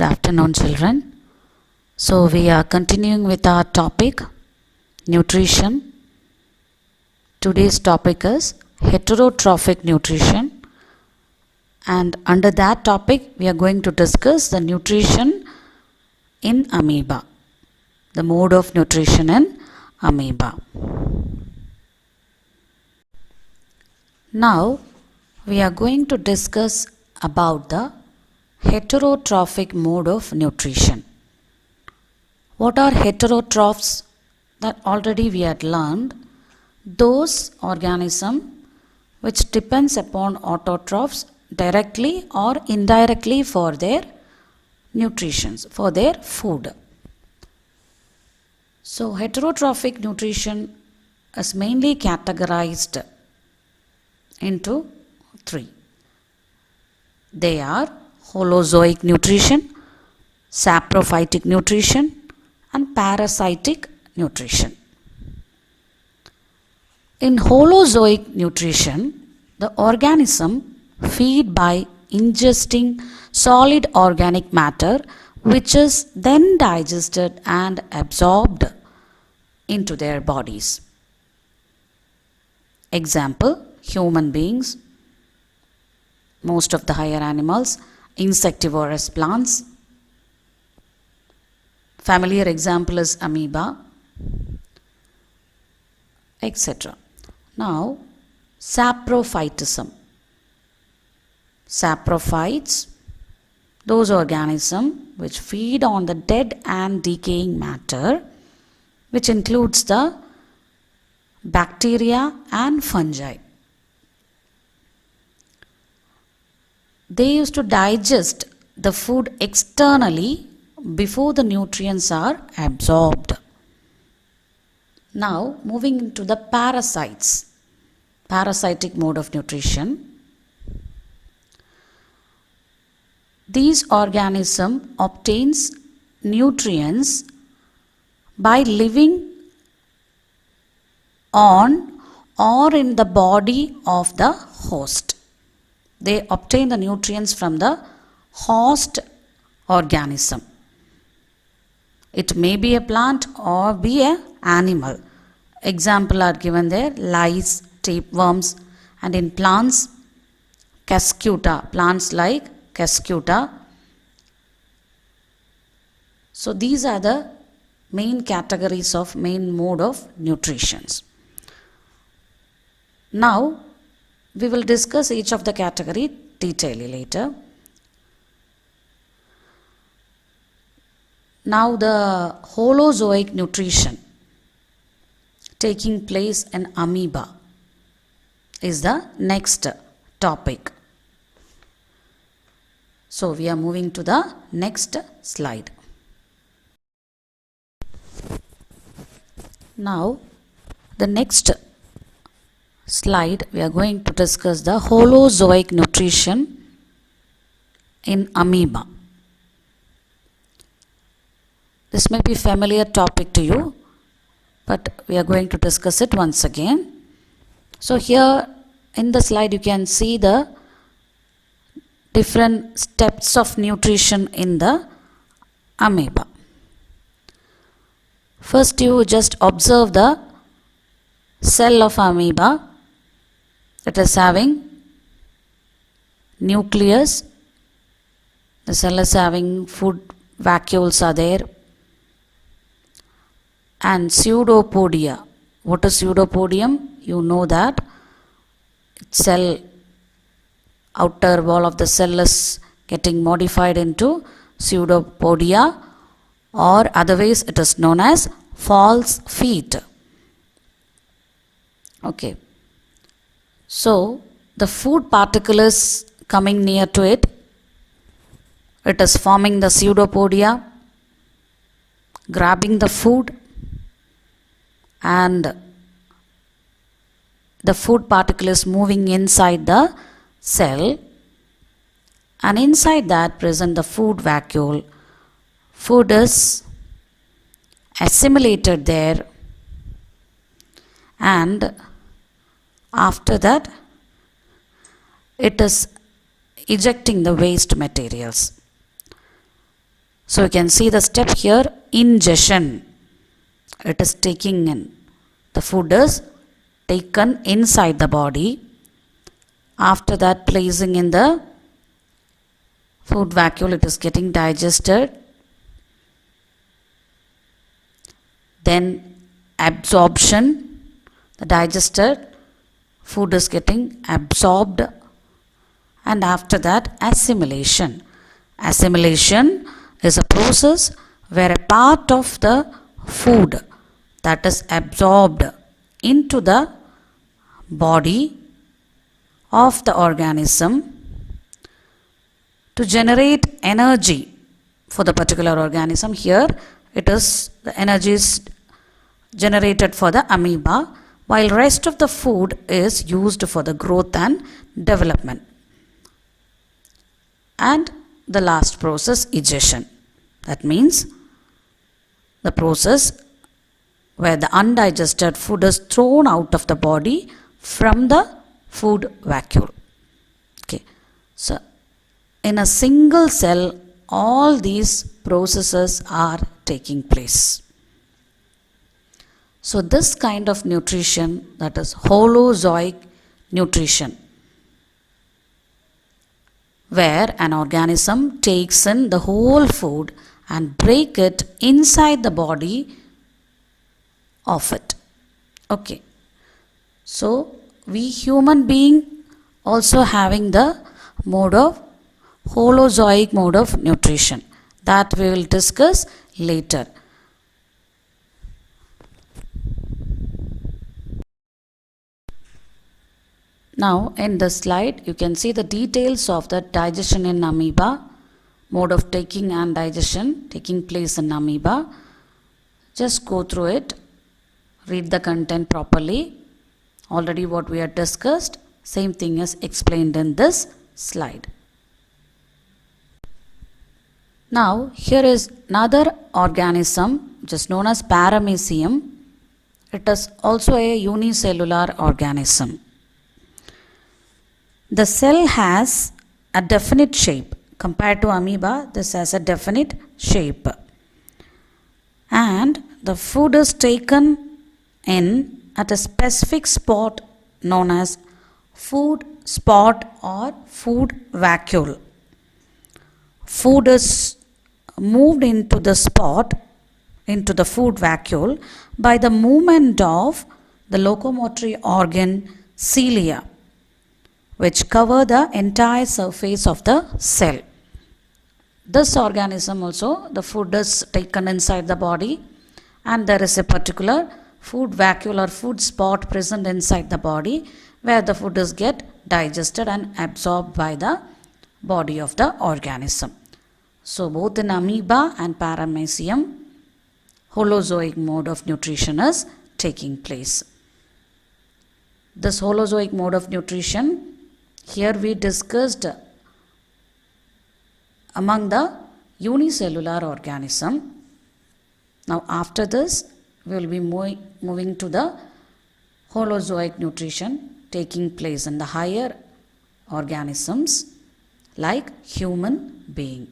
Good afternoon, children. So we are continuing with our topic nutrition. Today's topic is heterotrophic nutrition, and under that topic we are going to discuss the nutrition in amoeba, the mode of nutrition in amoeba. Now we are going to discuss about the heterotrophic mode of nutrition. What are heterotrophs? That already we had learned. Those organisms which depends upon autotrophs directly or indirectly for their nutrition, for their food. So heterotrophic nutrition is mainly categorized into three. They are holozoic nutrition, saprophytic nutrition, and parasitic nutrition. In holozoic nutrition, the organism feed by ingesting solid organic matter which is then digested and absorbed into their bodies. Example, human beings, most of the higher animals, insectivorous plants. Familiar example is amoeba, etc. Now, saprophytism. Saprophytes, those organisms which feed on the dead and decaying matter, which includes the bacteria and fungi. They used to digest the food externally before the nutrients are absorbed. Now, moving into the parasites, parasitic mode of nutrition. These organisms obtains nutrients by living on or in the body of the host. They obtain the nutrients from the host organism. It may be a plant or be an animal. Example are given there, lice, tapeworms, and in plants, Cuscuta, plants like Cuscuta. So these are the main categories of main mode of nutrition. Now we will discuss each of the category detailedly later. Now the holozoic nutrition taking place in amoeba is the next topic. So we are moving to the next slide. Now the next slide we are going to discuss the holozoic nutrition in amoeba. This may be a familiar topic to you, but we are going to discuss it once again. So here in the slide you can see the different steps of nutrition in the amoeba. First you just observe the cell of amoeba that is having nucleus. The cell is having food vacuoles are there, and pseudopodia. What is pseudopodium? You know that cell, outer wall of the cell is getting modified into pseudopodia, or otherwise it is known as false feet. Okay. So the food particle is coming near to it. It is forming the pseudopodia, grabbing the food, and the food particle is moving inside the cell, and inside that present the food vacuole. Food is assimilated there, and after that it is ejecting the waste materials. So you can see the step here, ingestion. It is taking in. The food is taken inside the body. After that, placing in the food vacuole, it is getting digested. Then absorption, the digested food is getting absorbed. And after that, assimilation. Assimilation is a process where a part of the food that is absorbed into the body of the organism to generate energy for the particular organism. Here it is, the energy is generated for the amoeba, while rest of the food is used for the growth and development. And the last process, egestion. That means the process where the undigested food is thrown out of the body from the food vacuole. Okay, so in a single cell, all these processes are taking place. So this kind of nutrition, that is holozoic nutrition, where an organism takes in the whole food and break it inside the body of it. Okay, so we human being also having the mode of holozoic mode of nutrition, that we will discuss later. Now in this slide you can see the details of the digestion in amoeba, mode of taking and digestion taking place in amoeba. Just go through it, read the content properly. Already what we have discussed, same thing is explained in this slide. Now here is another organism which is known as Paramecium. It is also a unicellular organism. The cell has a definite shape. Compared to amoeba, this has a definite shape. And the food is taken in at a specific spot known as food spot or food vacuole. Food is moved into the spot, into the food vacuole, by the movement of the locomotory organ cilia, which cover the entire surface of the cell. This organism also, the food is taken inside the body, and there is a particular food vacuole or food spot present inside the body where the food is get digested and absorbed by the body of the organism. So both in amoeba and Paramecium, holozoic mode of nutrition is taking place. This holozoic mode of nutrition, here we discussed among the unicellular organism. Now after this we will be moving to the holozoic nutrition taking place in the higher organisms like human being.